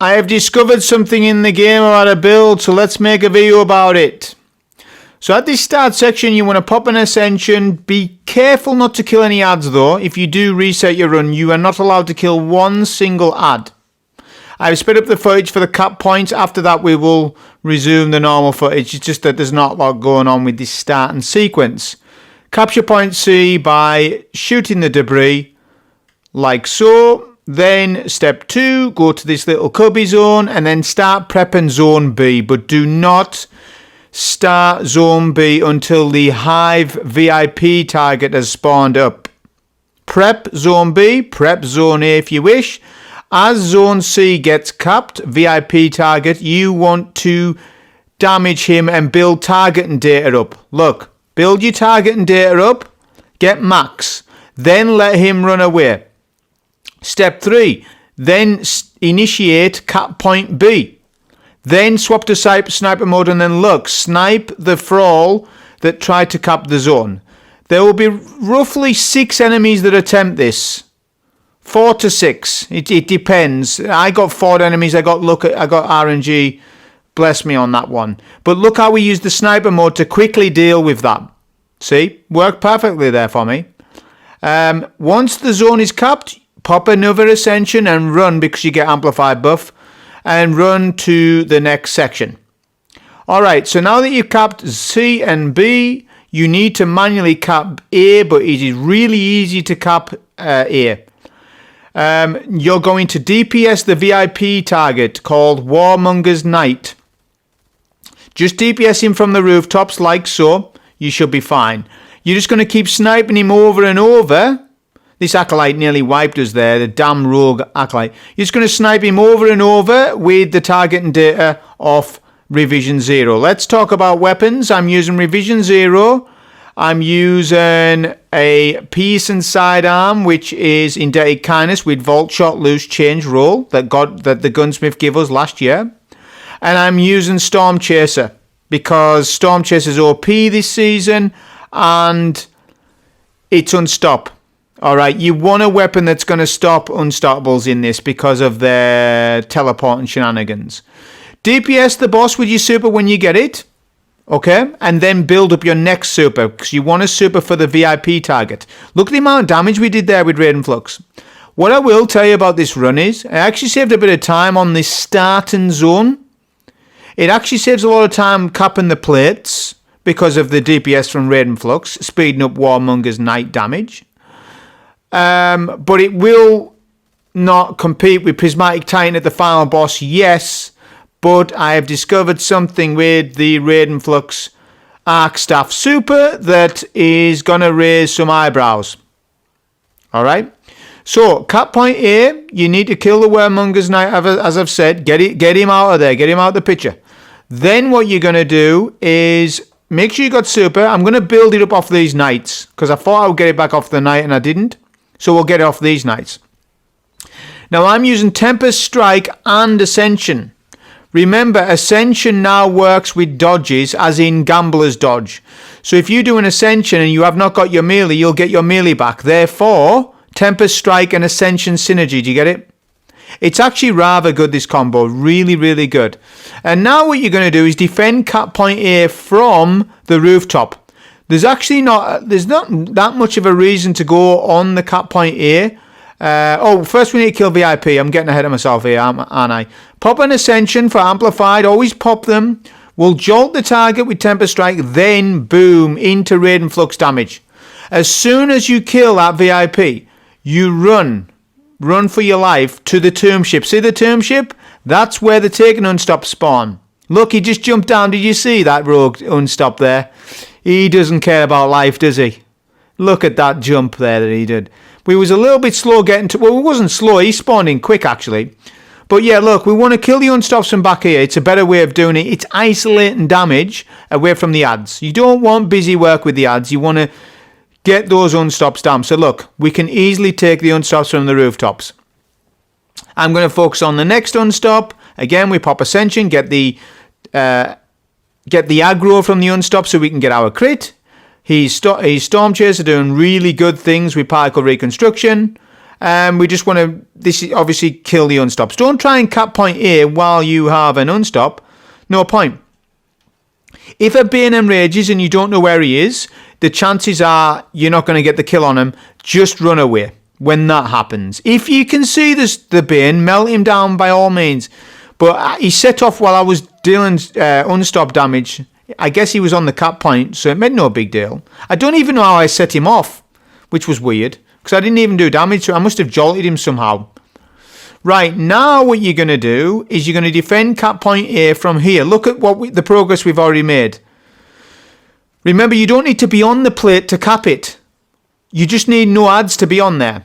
I have discovered something in the game about a build, so let's make a video about it. So at this start section, you want to pop an Ascension. Be careful not to kill any adds though. If you do reset your run, you are not allowed to kill one single add. I've sped up the footage for the cap points. After that, we will resume the normal footage. It's just that there's not a lot going on with this starting sequence. Capture point C by shooting the debris, like so. Then step 2, go to this little cubby zone and then start prepping zone B. But do not start zone B until the Hive VIP target has spawned up. Prep zone B, prep zone A if you wish. As zone C gets capped, VIP target, you want to damage him and build targeting data up. Look, build your targeting data up, get max, then let him run away. Step 3, then initiate cap point B. Then swap to sniper mode and then look, snipe the thrall that tried to cap the zone. There will be roughly 6 enemies that attempt this. 4 to 6. It depends. I got 4 enemies. I got RNG. Bless me on that one. But look how we use the sniper mode to quickly deal with that. See? Worked perfectly there for me. Once the zone is capped, pop another Ascension and run because you get amplified buff. And run to the next section. Alright, so now that you've capped C and B, you need to manually cap A, but it is really easy to cap A. You're going to DPS the VIP target called Warmonger's Knight. Just DPS him from the rooftops like so. You should be fine. You're just going to keep sniping him over and over. This Acolyte nearly wiped us there, the damn rogue Acolyte. You're just going to snipe him over and over with the targeting data of Revision 0. Let's talk about weapons. I'm using Revision 0. I'm using a Pearson sidearm, which is Indebted Kindness with Vault Shot Loose Change roll that the Gunsmith gave us last year. And I'm using Storm Chaser because Storm Chaser's OP this season and it's unstop. Alright, you want a weapon that's going to stop unstoppables in this because of their teleporting shenanigans. DPS the boss with your super when you get it. Okay, and then build up your next super because you want a super for the VIP target. Look at the amount of damage we did there with RAIDEN Flux. What I will tell you about this run is I actually saved a bit of time on this starting zone. It actually saves a lot of time capping the plates because of the DPS from RAIDEN Flux, speeding up Warmonger's Knight damage. But it will not compete with Prismatic Titan at the final boss, yes, but I have discovered something with the RAIDEN Flux Arc Staff Super that is going to raise some eyebrows. Alright, so cap point A, you need to kill the Warmonger's Knight, as I've said, get him out of there, get him out of the picture. Then what you're going to do is make sure you got super. I'm going to build it up off these knights because I thought I would get it back off the knight and I didn't. So we'll get it off these knights. Now I'm using Tempest Strike and Ascension. Remember, Ascension now works with dodges, as in Gambler's Dodge. So if you do an Ascension and you have not got your melee, you'll get your melee back. Therefore, Tempest Strike and Ascension synergy. Do you get it? It's actually rather good, this combo. Really, really good. And now what you're going to do is defend cap point A from the rooftop. There's actually not that much of a reason to go on the cap point A. First we need to kill VIP. I'm getting ahead of myself here, aren't I? Pop an Ascension for Amplified. Always pop them. We'll jolt the target with Tempest Strike. Then, boom, into RAIDEN Flux damage. As soon as you kill that VIP, you run for your life to the Tomb Ship. See the Tomb Ship? That's where the Taken Unstop spawn. Look, he just jumped down. Did you see that rogue Unstop there? He doesn't care about life, does he? Look at that jump there that he did. We was a little bit slow getting to... Well, it wasn't slow. He spawned in quick, actually. But yeah, look, we want to kill the Unstops from back here. It's a better way of doing it. It's isolating damage away from the adds. You don't want busy work with the adds. You want to get those Unstops down. So look, we can easily take the Unstops from the rooftops. I'm going to focus on the next Unstop. Again, we pop Ascension, get the aggro from the Unstop so we can get our crit. He's Storm Chaser doing really good things with particle reconstruction. We just want to, this is obviously kill the unstops. Don't try and cap point A while you have an unstop. No point. If a Bane enrages and you don't know where he is, the chances are you're not going to get the kill on him. Just run away when that happens. If you can see the Bane, melt him down by all means. But he set off while I was dealing unstop damage. I guess he was on the cap point, so it made no big deal. I don't even know how I set him off, which was weird, because I didn't even do damage, so I must have jolted him somehow. Right, now what you're going to do is you're going to defend cap point A from here. Look at the progress we've already made. Remember, you don't need to be on the plate to cap it. You just need no ads to be on there.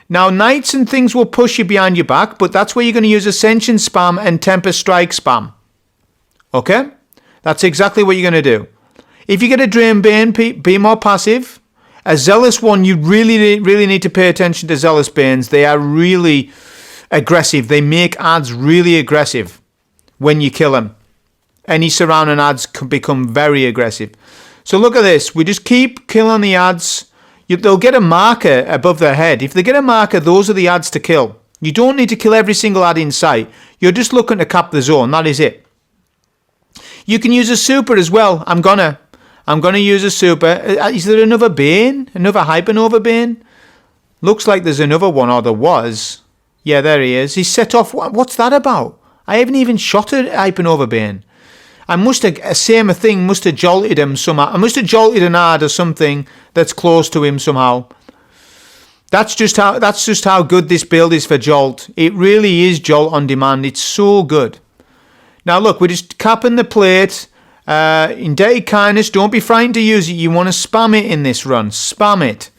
Now, knights and things will push you behind your back, but that's where you're going to use Ascension spam and Tempest Strike spam. Okay? That's exactly what you're going to do. If you get a Drain Bane, be more passive. A Zealous one, you really need to pay attention to Zealous Banes. They are really aggressive. They make ads really aggressive when you kill them. Any surrounding ads can become very aggressive. So look at this. We just keep killing the ads. They'll get a marker above their head. If they get a marker, those are the ads to kill. You don't need to kill every single ad in sight. You're just looking to cap the zone. That is it. You can use a super as well. I'm gonna use a super. Is there another Bane? Another Hypernova Bane? Looks like there's another one, or there was. Yeah, there he is. He's set off. What's that about? I haven't even shot a Hypernova Bane. I must have, same thing, must have jolted him somehow. I must have jolted an ad or something that's close to him somehow. That's just how good this build is for Jolt. It really is Jolt on demand. It's so good. Now look, we're just capping the plate. Indebted Kindness, don't be frightened to use it. You want to spam it in this run. Spam it.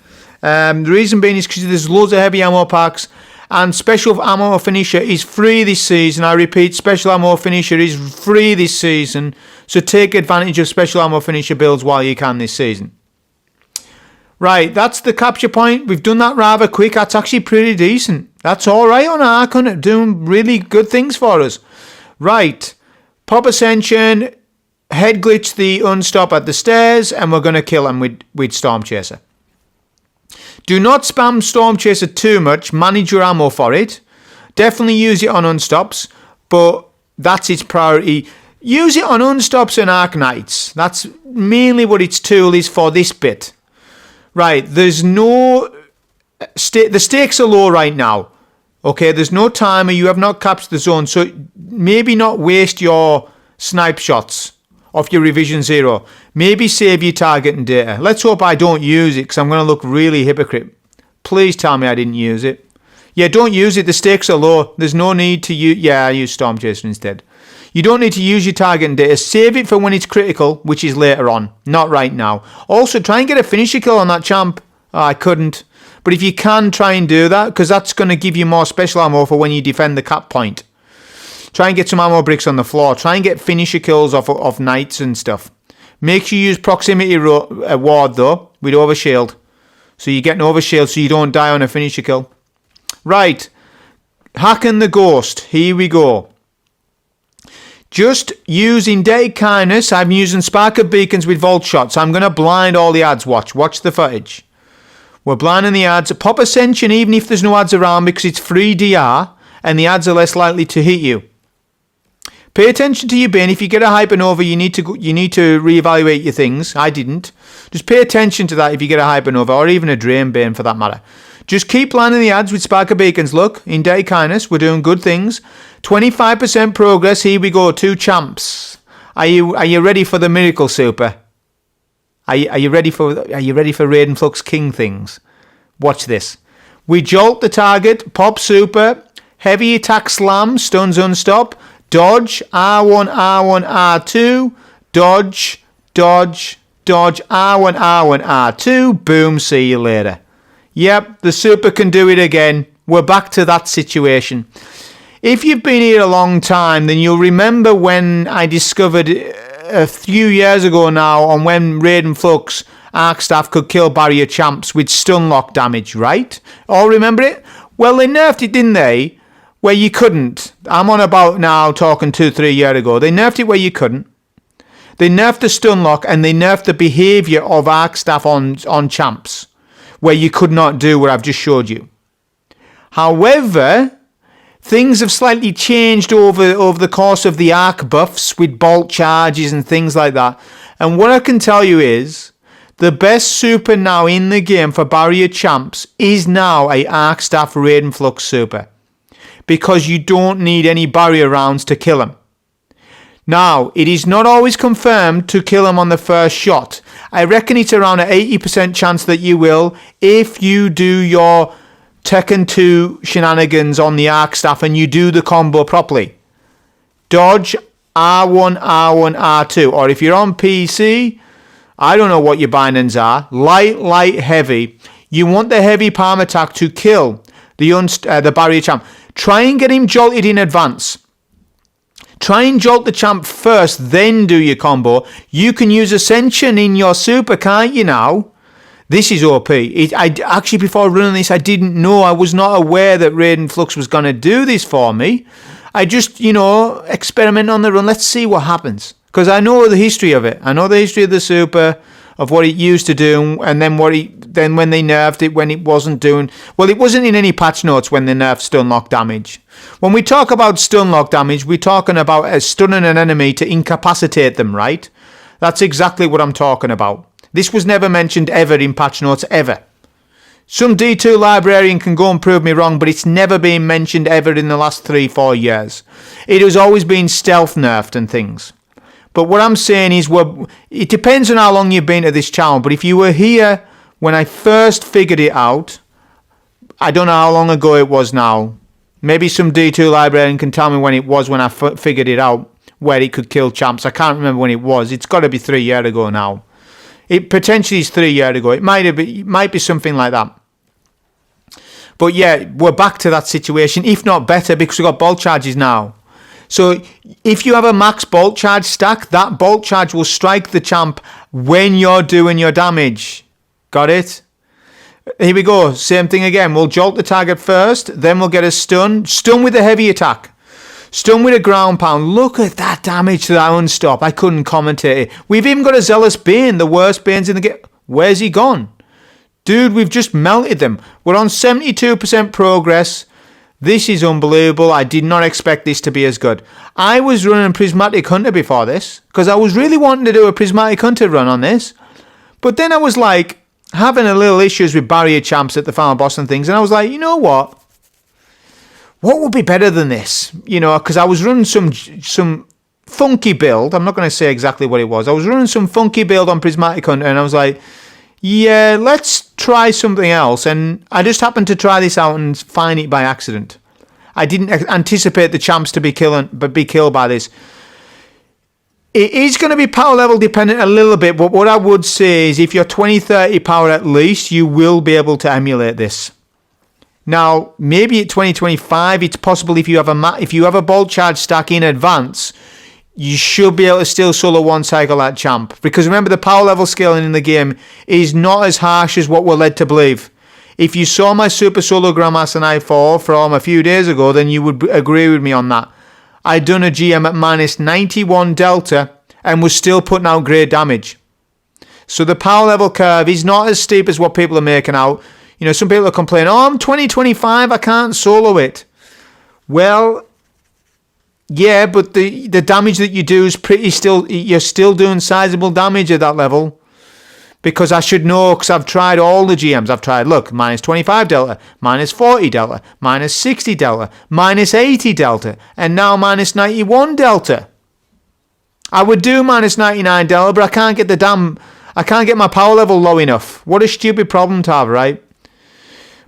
The reason being is because there's loads of heavy ammo packs. And Special Ammo Finisher is free this season. I repeat, Special Ammo Finisher is free this season. So take advantage of Special Ammo Finisher builds while you can this season. Right, that's the capture point. We've done that rather quick. That's actually pretty decent. That's alright on Archon. Doing really good things for us. Right, pop Ascension, head glitch the unstop at the stairs, and we're going to kill him with Storm Chaser. Do not spam Storm Chaser too much. Manage your ammo for it. Definitely use it on unstops, but that's its priority. Use it on unstops and Arc Knights. That's mainly what its tool is for this bit. Right, there's no... the stakes are low right now. Okay, there's no timer. You have not captured the zone, so maybe not waste your snipe shots off your revision 0. Maybe save your targeting data. Let's hope I don't use it, because I'm going to look really hypocrite. Please tell me I didn't use it. Yeah, don't use it. The stakes are low. There's no need to use... Yeah, I use Storm Chaser instead. You don't need to use your targeting data. Save it for when it's critical, which is later on. Not right now. Also, try and get a finisher kill on that champ. Oh, I couldn't. But if you can, try and do that, because that's going to give you more special ammo for when you defend the cap point. Try and get some ammo bricks on the floor. Try and get finisher kills off knights and stuff. Make sure you use proximity ward though with overshield. So you get an overshield so you don't die on a finisher kill. Right. Hacking the Ghost. Here we go. Just using Indebted Kindness. I'm using Spark of Beacons with Vault Shots. I'm going to blind all the ads. Watch the footage. We're blinding the ads. Pop Ascension even if there's no ads around because it's free DR and the ads are less likely to hit you. Pay attention to your Bane. If you get a Hypernova, you need to reevaluate your things. I didn't. Just pay attention to that if you get a Hypernova, or even a Drain Bane for that matter. Just keep lining the ads with Spark of Beacons. Look, Indebted Kindness, we're doing good things. 25% progress. Here we go. 2 champs. Are you ready for the miracle super? Are you ready for RAIDEN Flux King things? Watch this. We jolt the target. Pop super. Heavy attack slam. Stuns unstop. Dodge, R1, R1, R2, dodge, dodge, dodge, R1, R1, R2, boom, see you later. Yep, the super can do it again. We're back to that situation. If you've been here a long time, then you'll remember when I discovered a few years ago now on when RAIDEN Flux Arc Staff could kill barrier champs with stun lock damage, right? All remember it? Well, they nerfed it, didn't they? Where you couldn't. I'm on about now talking 2-3 years ago. They nerfed it where you couldn't. They nerfed the stun lock and they nerfed the behaviour of Arc Staff on champs where you could not do what I've just showed you. However, things have slightly changed over the course of the arc buffs with bolt charges and things like that. And what I can tell you is, the best super now in the game for barrier champs is now a arc staff RAIDEN Flux super. Because you don't need any barrier rounds to kill him. Now, it is not always confirmed to kill him on the first shot. I reckon it's around an 80% chance that you will if you do your Tekken 2 shenanigans on the arc staff and you do the combo properly. Dodge R1, R1, R2. Or if you're on PC, I don't know what your bindings are. Light, heavy. You want the heavy palm attack to kill the barrier champ. Try and get him jolted in advance. Try and jolt the champ first, then do your combo. You can use Ascension in your super, can't you now? This is OP. Actually, before running this, I didn't know. I was not aware that RAIDEN Flux was going to do this for me. I just, experiment on the run. Let's see what happens. Because I know the history of it. I know the history of the super, of what it used to do, and then when they nerfed it, when it wasn't doing... Well, it wasn't in any patch notes when they nerfed stun lock damage. When we talk about stun lock damage, we're talking about stunning an enemy to incapacitate them, right? That's exactly what I'm talking about. This was never mentioned ever in patch notes, ever. Some D2 librarian can go and prove me wrong, but it's never been mentioned ever in the last 3-4 years. It has always been stealth nerfed and things. But what I'm saying is, it depends on how long you've been to this channel, but if you were here when I first figured it out, I don't know how long ago it was now. Maybe some D2 librarian can tell me when it was when I figured it out, where it could kill champs. I can't remember when it was. It's got to be 3 years ago now. It potentially is 3 years ago. It might be something like that. But yeah, we're back to that situation, if not better, because we've got bolt charges now. So if you have a max bolt charge stack, that bolt charge will strike the champ when you're doing your damage. Got it? Here we go. Same thing again. We'll jolt the target first, then we'll get a stun. Stun with a heavy attack. Stun with a ground pound. Look at that damage to that unstop. I couldn't commentate it. We've even got a Zealous Bane, the worst Banes in the game. Where's he gone? Dude, we've just melted them. We're on 72% progress. This is unbelievable. I did not expect this to be as good. I was running Prismatic Hunter before this, because I was really wanting to do a Prismatic Hunter run on this. But then I was like, having a little issues with barrier champs at the final boss and things, and I was like, you know what? What would be better than this? Because I was running some funky build. I'm not going to say exactly what it was. I was running some funky build on Prismatic Hunter, and I was like, yeah, let's try something else. And I just happened to try this out and find it by accident. I didn't anticipate the champs to be killed by this. It is going to be power level dependent a little bit, but what I would say is if you're 20-30 power at least, you will be able to emulate this. Now, maybe at 2025, it's possible if you have a bolt charge stack in advance, you should be able to still solo one cycle that champ. Because remember, the power level scaling in the game is not as harsh as what we're led to believe. If you saw my Super Solo Grandmaster Nightfall from a few days ago, then you would agree with me on that. I'd done a GM at minus 91 delta and was still putting out great damage. So the power level curve is not as steep as what people are making out. Some people are complaining, I'm 2025, I can't solo it. Well, yeah, but the damage that you do is you're still doing sizable damage at that level. Because I should know, because I've tried all the GMs. I've tried, look, minus 25 delta, minus 40 delta, minus 60 delta, minus 80 delta, and now minus 91 delta. I would do minus 99 delta, but I can't get my power level low enough. What a stupid problem to have, right?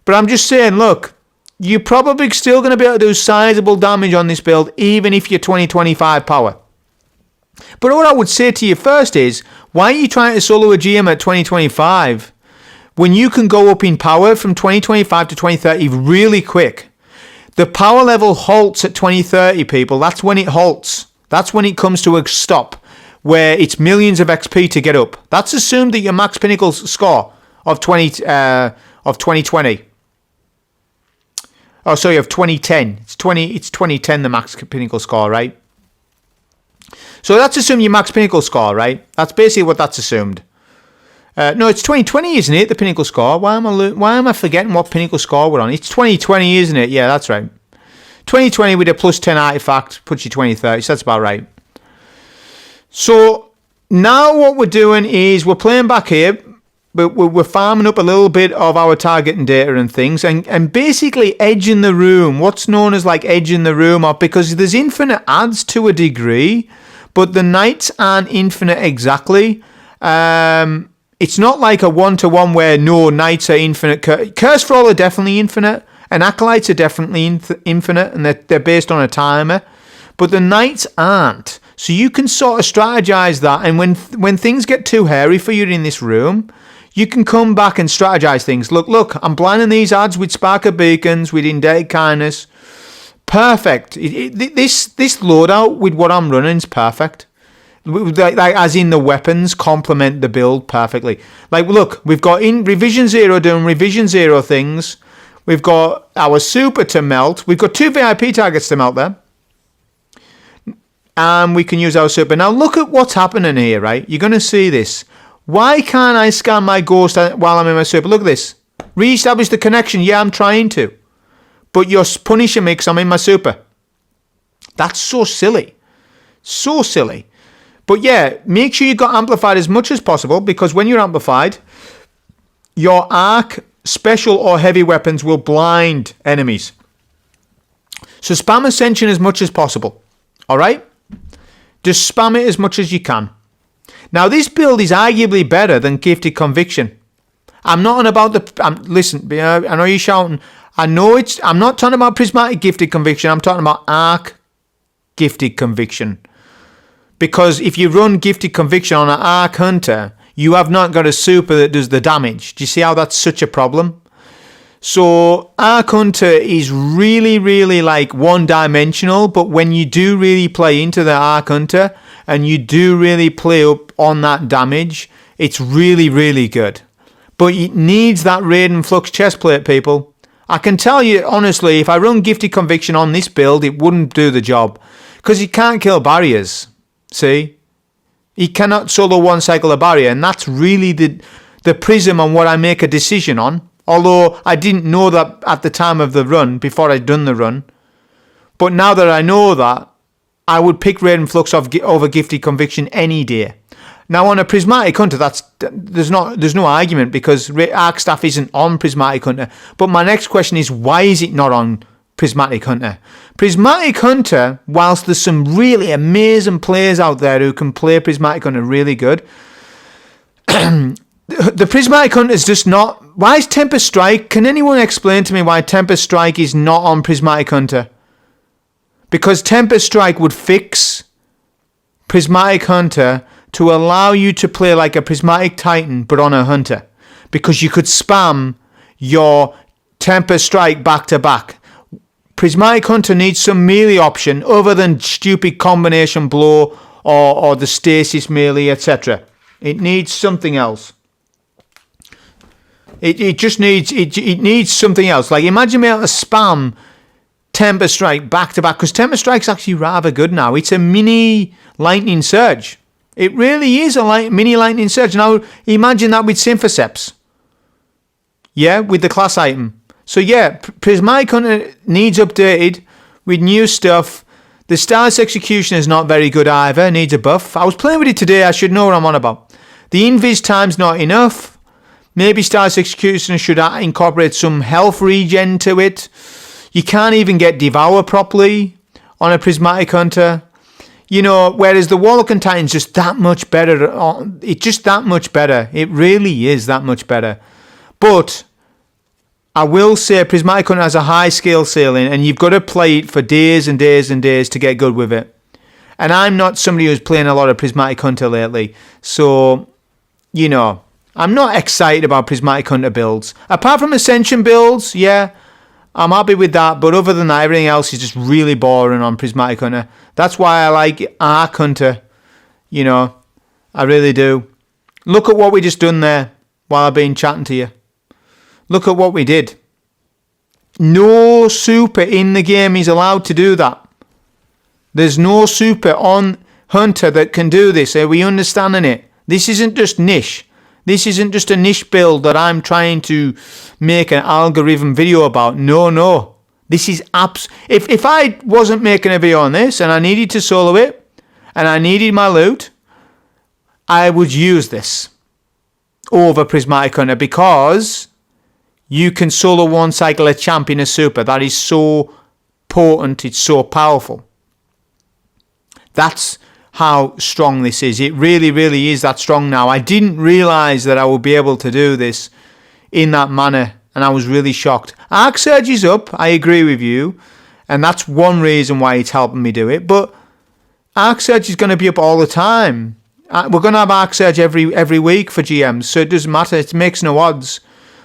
But I'm just saying, look, you're probably still going to be able to do sizable damage on this build, even if you're 2025 power. But what I would say to you first is, why are you trying to solo a GM at 2025 when you can go up in power from 2025 to 2030 really quick? The power level halts at 2030, people. That's when it halts. That's when it comes to a stop, where it's millions of XP to get up. That's assumed that your max pinnacle score of 2020. Oh, sorry, of 2010. It's 2010 the max pinnacle score, right? So that's assuming your max pinnacle score, right? That's basically what that's assumed. No, it's 2020, isn't it? The pinnacle score. Why am I forgetting what pinnacle score we're on? It's 2020, isn't it? Yeah, that's right. 2020 with a plus 10 artifact puts you 2030. So that's about right. So now what we're doing is we're playing back here. But we're farming up a little bit of our targeting data and things, and basically edging the room. What's known as like edging the room up, because there's infinite adds to a degree, but the knights aren't infinite exactly. It's not like a 1-to-1 where no knights are infinite. Curse for all are definitely infinite, and acolytes are definitely infinite, and they're based on a timer. But the knights aren't. So you can sort of strategize that, and when things get too hairy for you in this room, you can come back and strategize things. Look, I'm blinding these ads with Sparker Beacons, with Indebted Kindness. Perfect. This loadout with what I'm running is perfect. Like, as in the weapons complement the build perfectly. Like, look, we've got in Revision 0 doing Revision 0 things. We've got our super to melt. We've got 2 VIP targets to melt there. And we can use our super. Now, look at what's happening here, right? You're going to see this. Why can't I scan my ghost while I'm in my super? Look at this. Re-establish the connection. Yeah, I'm trying to. But you're punishing me because I'm in my super. That's so silly. So silly. But yeah, make sure you got amplified as much as possible, because when you're amplified, your arc, special or heavy weapons will blind enemies. So spam Ascension as much as possible. Alright? Just spam it as much as you can. Now, this build is arguably better than Gifted Conviction. I'm not on about the... listen, I know you're shouting. I'm not talking about Prismatic Gifted Conviction. I'm talking about Arc Gifted Conviction. Because if you run Gifted Conviction on an Arc Hunter, you have not got a super that does the damage. Do you see how that's such a problem? So, Arc Hunter is really, really like one-dimensional, but when you do really play into the Arc Hunter, and you do really play up on that damage, it's really, really good. But it needs that Raiden Flux chestplate, people. I can tell you, honestly, if I run Gifted Conviction on this build, it wouldn't do the job. Because he can't kill barriers. See? He cannot solo one-cycle a barrier, and that's really the prism on what I make a decision on. Although I didn't know that at the time of the run, before I'd done the run. But now that I know that, I would pick Raiden Flux over Gifted Conviction any day. Now on a Prismatic Hunter, there's no argument, because Arc Staff isn't on Prismatic Hunter. But my next question is, why is it not on Prismatic Hunter? Prismatic Hunter, whilst there's some really amazing players out there who can play Prismatic Hunter really good, the Prismatic Hunter is just not... Why is Tempest Strike... Can anyone explain to me why Tempest Strike is not on Prismatic Hunter? Because Tempest Strike would fix Prismatic Hunter to allow you to play like a Prismatic Titan, but on a Hunter. Because you could spam your Tempest Strike back to back. Prismatic Hunter needs some melee option other than stupid combination blow or the stasis melee, etc. It needs something else. It just needs it needs something else. Like, imagine being able to spam Tempest Strike back to back, because Tempest Strike's actually rather good now. It's a mini lightning surge. It really is a mini lightning surge. Now imagine that with Symphoceps. Yeah, with the class item. So yeah, Prismatic Hunter needs updated with new stuff. The Stars Execution is not very good either. Needs a buff. I was playing with it today. I should know what I'm on about. The invis time's not enough. Maybe Stars Execution should incorporate some health regen to it. You can't even get Devour properly on a Prismatic Hunter. You know, whereas the Warlock and Titan's just that much better. It's just that much better. It really is that much better. But I will say Prismatic Hunter has a high skill ceiling, and you've got to play it for days and days and days to get good with it. And I'm not somebody who's playing a lot of Prismatic Hunter lately. So, you know, I'm not excited about Prismatic Hunter builds. Apart from Ascension builds, yeah, I'm happy with that. But other than that, everything else is just really boring on Prismatic Hunter. That's why I like Arc Hunter. You know, I really do. Look at what we just done there while I've been chatting to you. Look at what we did. No super in the game is allowed to do that. There's no super on Hunter that can do this. Are we understanding it? This isn't just niche. This isn't just a niche build that I'm trying to make an algorithm video about. No. This is if I wasn't making a video on this and I needed to solo it and I needed my loot, I would use this over Prismatic Hunter because you can solo one cycle a champ in a super. That is so potent. It's so powerful. That's how strong this is. It really, really is that strong now. I didn't realise that I would be able to do this in that manner, and I was really shocked. Arc Surge is up, I agree with you, and that's one reason why it's helping me do it, but Arc Surge is going to be up all the time. We're going to have Arc Surge every week for GMs, so it doesn't matter. It makes no odds.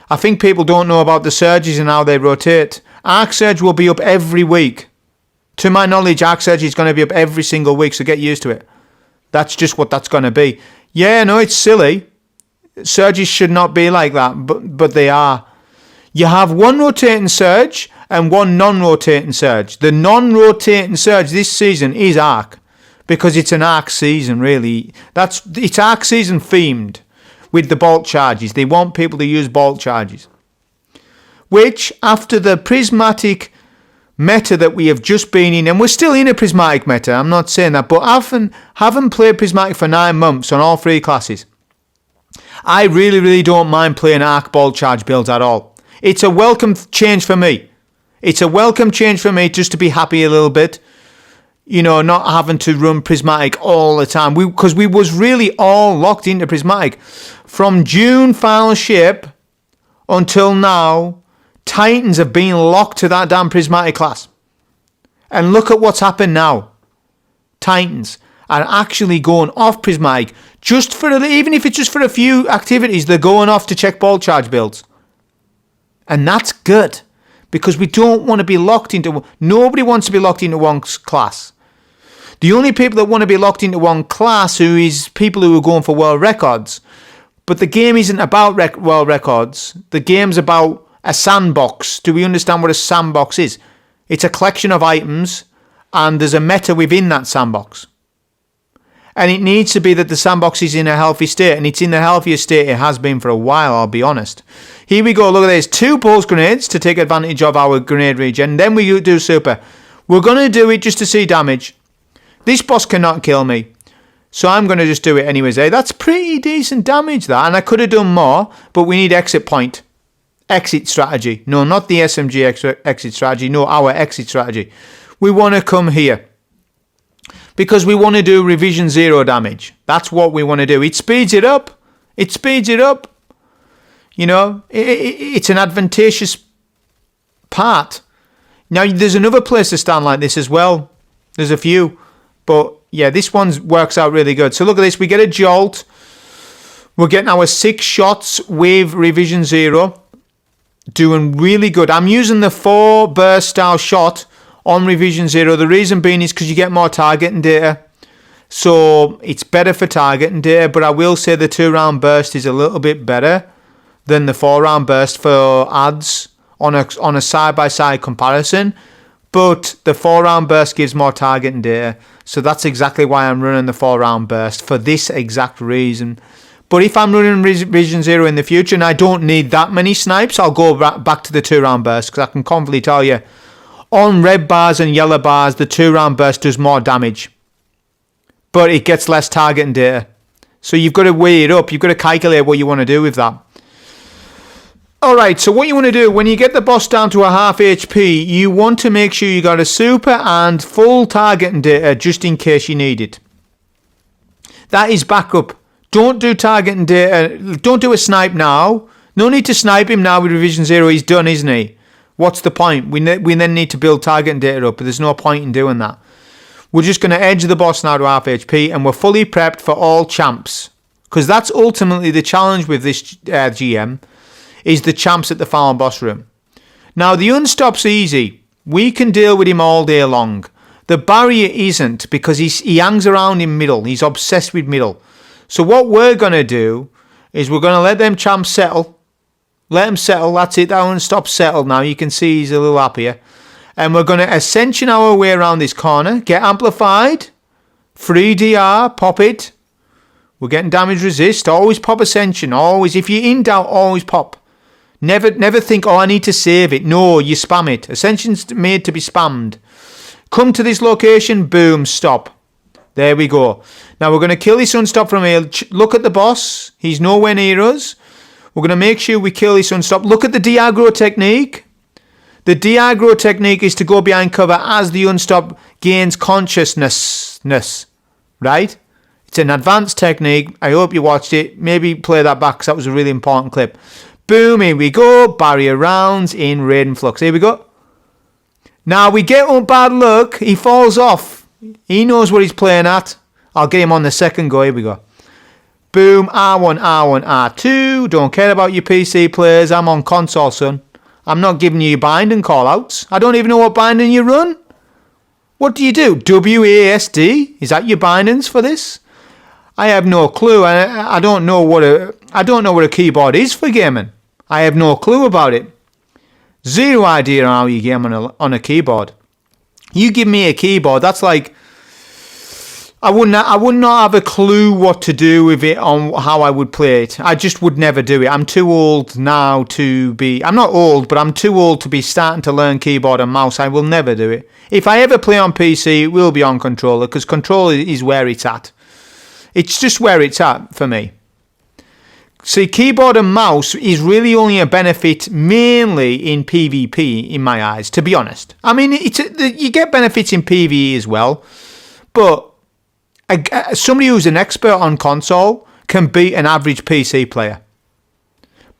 I think people don't know about the surges and how they rotate. Arc Surge will be up every week. To my knowledge, Arc Surge is going to be up every single week, so get used to it. That's just what that's going to be. Yeah, no, it's silly. Surges should not be like that, but they are. You have one rotating surge and one non-rotating surge. The non-rotating surge this season is Arc, because it's an Arc season, really. It's Arc season themed with the bolt charges. They want people to use bolt charges, which after the prismatic meta that we have just been in, and we're still in a prismatic meta, I'm not saying that, but having played prismatic for 9 months on all 3 classes, I really, really don't mind playing Arc bolt charge builds at all. It's a welcome change for me. It's a welcome change for me just to be happy a little bit, not having to run prismatic all the time, because we was really all locked into prismatic from June final shape until now. Titans have been locked to that damn prismatic class. And look at what's happened now. Titans are actually going off prismatic even if it's just for a few activities, they're going off to check ball charge builds. And that's good, because we don't want to be locked into... Nobody wants to be locked into one class. The only people that want to be locked into one class is people who are going for world records. But the game isn't about world records. The game's about a sandbox. Do we understand what a sandbox is? It's a collection of items, and there's a meta within that sandbox. And it needs to be that the sandbox is in a healthy state, and it's in the healthiest state it has been for a while, I'll be honest. Here we go, look at this. 2 pulse grenades to take advantage of our grenade regen. Then we do super. We're going to do it just to see damage. This boss cannot kill me, so I'm going to just do it anyways. That's pretty decent damage, that, and I could have done more, but we need exit point. Exit strategy. No, not the SMG exit strategy. No, our exit strategy. We want to come here because we want to do revision 0 damage. That's what we want to do. It speeds it up. It's an advantageous part. Now, there's another place to stand like this as well. There's a few. But, yeah, this one works out really good. So, look at this. We get a jolt. We're getting our 6 shots with revision 0. Doing really good. I'm using the 4 burst style shot on revision 0. The reason being is because you get more targeting data, so it's better for targeting data. But I will say the 2-round burst is a little bit better than the 4-round burst for ads on a side-by-side comparison. But the 4-round burst gives more targeting data, so that's exactly why I'm running the 4-round burst, for this exact reason. But if I'm running Revision 0 in the future and I don't need that many snipes, I'll go back to the 2-round burst, because I can confidently tell you, on red bars and yellow bars, the 2-round burst does more damage. But it gets less targeting data. So you've got to weigh it up. You've got to calculate what you want to do with that. Alright, so what you want to do, when you get the boss down to a half HP, you want to make sure you got a super and full targeting data just in case you need it. That is backup. Don't do targeting data. Don't do a snipe now. No need to snipe him now with Revision 0. He's done, isn't he? What's the point? We then need to build targeting data up, but there's no point in doing that. We're just going to edge the boss now to half HP, and we're fully prepped for all champs. Because that's ultimately the challenge with this GM, is the champs at the final boss room. Now, the unstop's easy. We can deal with him all day long. The barrier isn't, because he hangs around in middle. He's obsessed with middle. So what we're going to do is we're going to let them champs settle. Let them settle. That's it. That unstop's settled now. You can see he's a little happier. And we're going to ascension our way around this corner. Get amplified. Free DR. Pop it. We're getting damage resist. Always pop Ascension. Always. If you're in doubt, always pop. Never think, oh, I need to save it. No, you spam it. Ascension's made to be spammed. Come to this location. Boom. Stop. There we go. Now we're going to kill this Unstop from here. Look at the boss. He's nowhere near us. We're going to make sure we kill this Unstop. Look at the de-aggro technique. The de-aggro technique is to go behind cover as the Unstop gains consciousness. Right? It's an advanced technique. I hope you watched it. Maybe play that back because that was a really important clip. Boom, here we go. Barrier rounds in RAIDEN Flux. Here we go. Now we get on bad luck. He falls off. He knows what he's playing at. I'll get him on the second go. Here we go. Boom, R1, R1, R2. Don't care about your PC players. I'm on console, son. I'm not giving you binding call-outs. I don't even know what binding you run. What do you do? WASD? Is that your bindings for this? I have no clue. I don't know what a keyboard is for gaming. I have no clue about it. Zero idea how you game on a keyboard. You give me a keyboard, that's like I would not have a clue what to do with it on how I would play it. I just would never do it. I'm too old now to be... I'm not old, but I'm too old to be starting to learn keyboard and mouse. I will never do it. If I ever play on PC, it will be on controller, because controller is where it's at. It's just where it's at for me. See, keyboard and mouse is really only a benefit mainly in PvP, in my eyes, to be honest. I mean, you get benefits in PvE as well, but somebody who's an expert on console can beat an average PC player.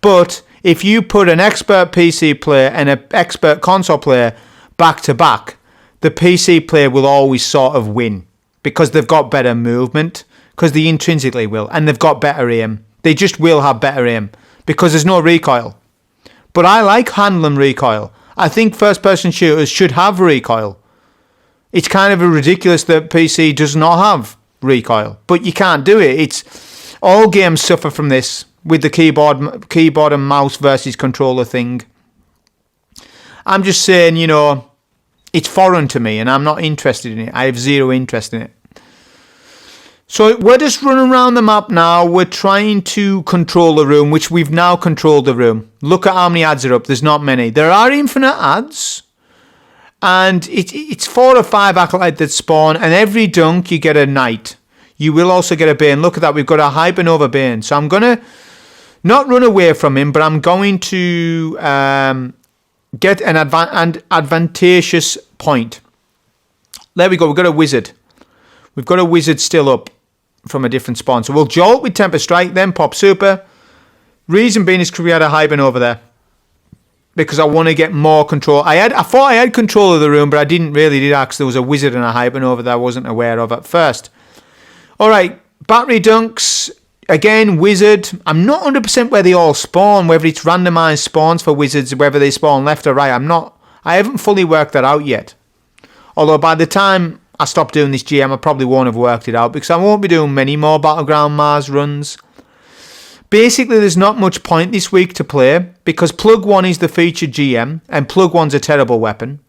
But if you put an expert PC player and an expert console player back to back, the PC player will always sort of win, because they've got better movement, because they intrinsically will, and they've got better aim. They just will have better aim because there's no recoil. But I like handling recoil. I think first-person shooters should have recoil. It's kind of ridiculous that PC does not have recoil, but you can't do it. It's all games suffer from this with the keyboard and mouse versus controller thing. I'm just saying, you know, it's foreign to me and I'm not interested in it. I have zero interest in it. So we're just running around the map now. We're trying to control the room, which we've now controlled the room. Look at how many ads are up. There's not many. There are infinite ads. And it's 4 or 5 acolyte that spawn. And every dunk you get a knight. You will also get a bane. Look at that. We've got a Hypernova bane. So I'm going to not run away from him, but I'm going to get an advantageous point. There we go. We've got a wizard. We've got a wizard still up from a different spawn. So we'll jolt with Temper Strike, then pop super. Reason being is because we had a Hyben over there. Because I want to get more control. I thought I had control of the room, but I didn't really, did I? Because there was a wizard and a Hyben over there I wasn't aware of at first. Alright, battery dunks. Again, wizard. I'm not 100% where they all spawn, whether it's randomized spawns for wizards, whether they spawn left or right. I haven't fully worked that out yet. Although by the time I stop doing this GM, I probably won't have worked it out, because I won't be doing many more Battleground Mars runs. Basically, there's not much point this week to play, because Plug 1 is the featured GM, and Plug 1's a terrible weapon.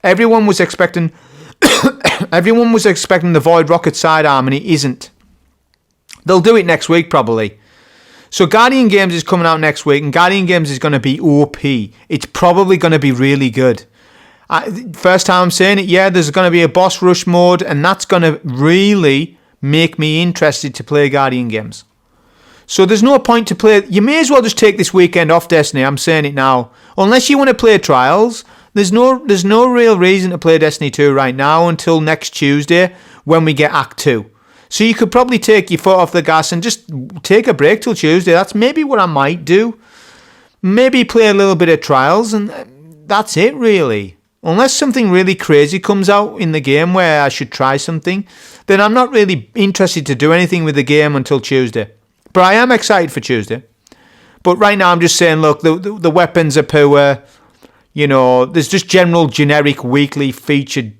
Everyone was expecting the Void Rocket sidearm, and it isn't. They'll do it next week, probably. So Guardian Games is coming out next week, and Guardian Games is going to be OP. It's probably going to be really good. First time I'm saying it, yeah, there's going to be a boss rush mode, and that's going to really make me interested to play Guardian Games. So there's no point to play. You may as well just take this weekend off Destiny. I'm saying it now. Unless you want to play Trials, there's no real reason to play Destiny 2 right now until next Tuesday when we get Act 2. So you could probably take your foot off the gas and just take a break till Tuesday. That's maybe what I might do. Maybe play a little bit of Trials, and that's it really. Unless something really crazy comes out in the game where I should try something, then I'm not really interested to do anything with the game until Tuesday. But I am excited for Tuesday. But right now I'm just saying, look, the weapons are poor. You know, there's just general generic weekly featured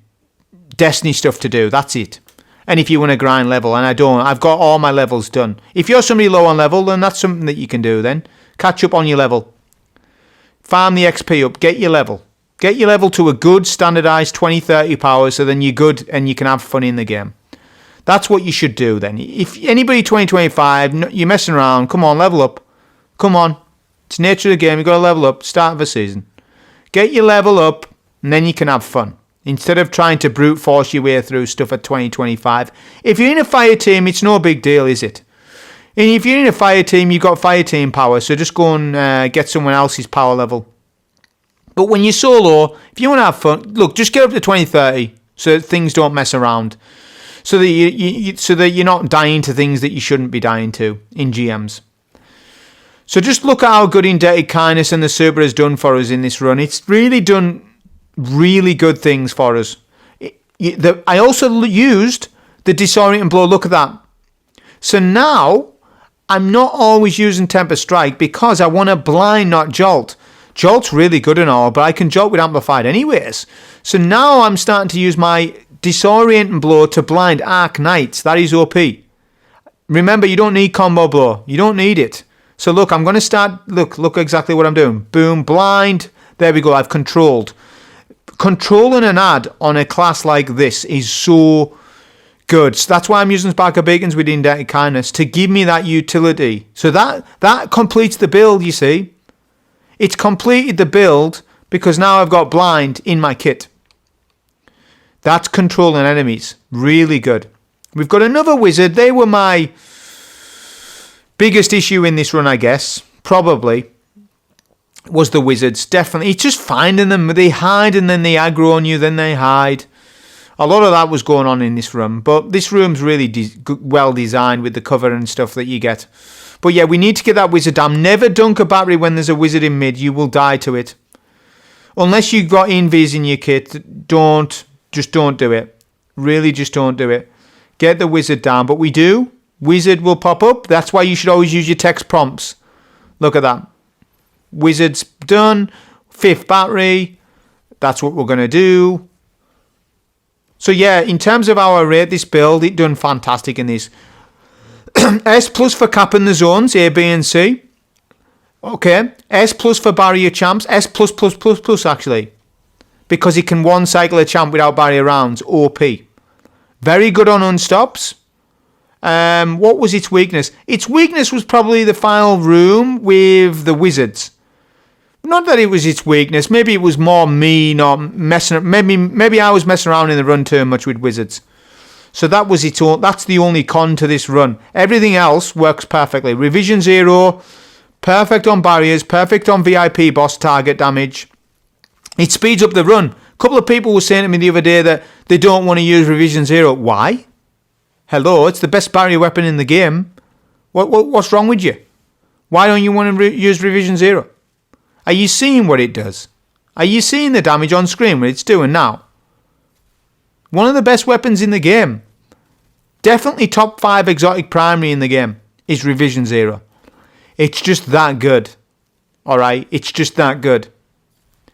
Destiny stuff to do. That's it. And if you want to grind level, and I don't, I've got all my levels done. If you're somebody low on level, then that's something that you can do then. Catch up on your level. Farm the XP up. Get your level. Get your level to a good standardized 20-30 power, so then you're good and you can have fun in the game. That's what you should do then. If anybody 2025, you're messing around, come on, level up. Come on. It's the nature of the game. You've got to level up. Start of the season. Get your level up, and then you can have fun. Instead of trying to brute force your way through stuff at 2025. If you're in a fire team, it's no big deal, is it? And if you're in a fire team, you've got fire team power, so just go and get someone else's power level. But when you're solo, if you want to have fun, look, just get up to 2030 so that things don't mess around. So that so that you're not dying to things that you shouldn't be dying to in GMs. So just look at how good Indebted Kindness and the Super has done for us in this run. It's really done really good things for us. I also used the Disorient Blow. Look at that. So now I'm not always using Temper Strike because I want to blind, not jolt. Jolt's really good and all, but I can jolt with Amplified anyways. So now I'm starting to use my Disorient Blow to blind Arc Knights. That is OP. Remember, you don't need Combo Blow. You don't need it. So look, I'm going to start, look exactly what I'm doing. Boom, blind. There we go, I've controlled. Controlling an ad on a class like this is so good. So that's why I'm using Spark Beacons with Indebted Kindness, to give me that utility. So that completes the build, you see. It's completed the build because now I've got blind in my kit. That's controlling enemies. Really good. We've got another wizard. They were my biggest issue in this run, I guess. Probably was the wizards. Definitely. It's just finding them. They hide and then they aggro on you. Then they hide. A lot of that was going on in this room. But this room's really well designed with the cover and stuff that you get. But yeah, we need to get that wizard down. Never dunk a battery when there's a wizard in mid. You will die to it. Unless you've got invis in your kit, just don't do it. Really, just don't do it. Get the wizard down. But we do. Wizard will pop up. That's why you should always use your text prompts. Look at that. Wizard's done. 5th battery. That's what we're going to do. So yeah, in terms of our rate, this build, it done fantastic in this. S plus for capping the zones, A, B and C. Okay. S plus for barrier champs. S plus plus plus plus actually. Because it can one cycle a champ without barrier rounds. OP. Very good on unstops. What was its weakness? Its weakness was probably the final room with the wizards. Not that it was its weakness. Maybe it was more me not messing. Maybe I was messing around in the run too much with wizards. So that was its own. That's the only con to this run. Everything else works perfectly. Revision 0, perfect on barriers, perfect on VIP boss target damage. It speeds up the run. A couple of people were saying to me the other day that they don't want to use Revision 0. Why? Hello, it's the best barrier weapon in the game. What's wrong with you? Why don't you want to use Revision 0? Are you seeing what it does? Are you seeing the damage on screen, what it's doing now? One of the best weapons in the game. Definitely top 5 exotic primary in the game is Revision 0. It's just that good. Alright, it's just that good.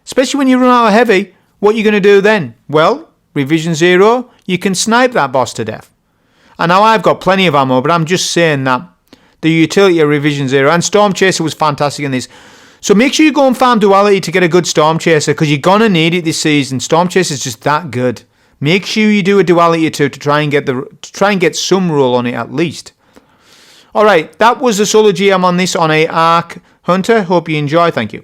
Especially when you run out of heavy, what are you going to do then? Well, Revision 0, you can snipe that boss to death. And now I've got plenty of ammo, but I'm just saying that the utility of Revision 0, and Storm Chaser was fantastic in this. So make sure you go and farm Duality to get a good Storm Chaser, because you're going to need it this season. Storm Chaser is just that good. Make sure you do a Duality or two to try and get some roll on it at least. Alright, that was the solo GM on this on a Arc Hunter. Hope you enjoy. Thank you.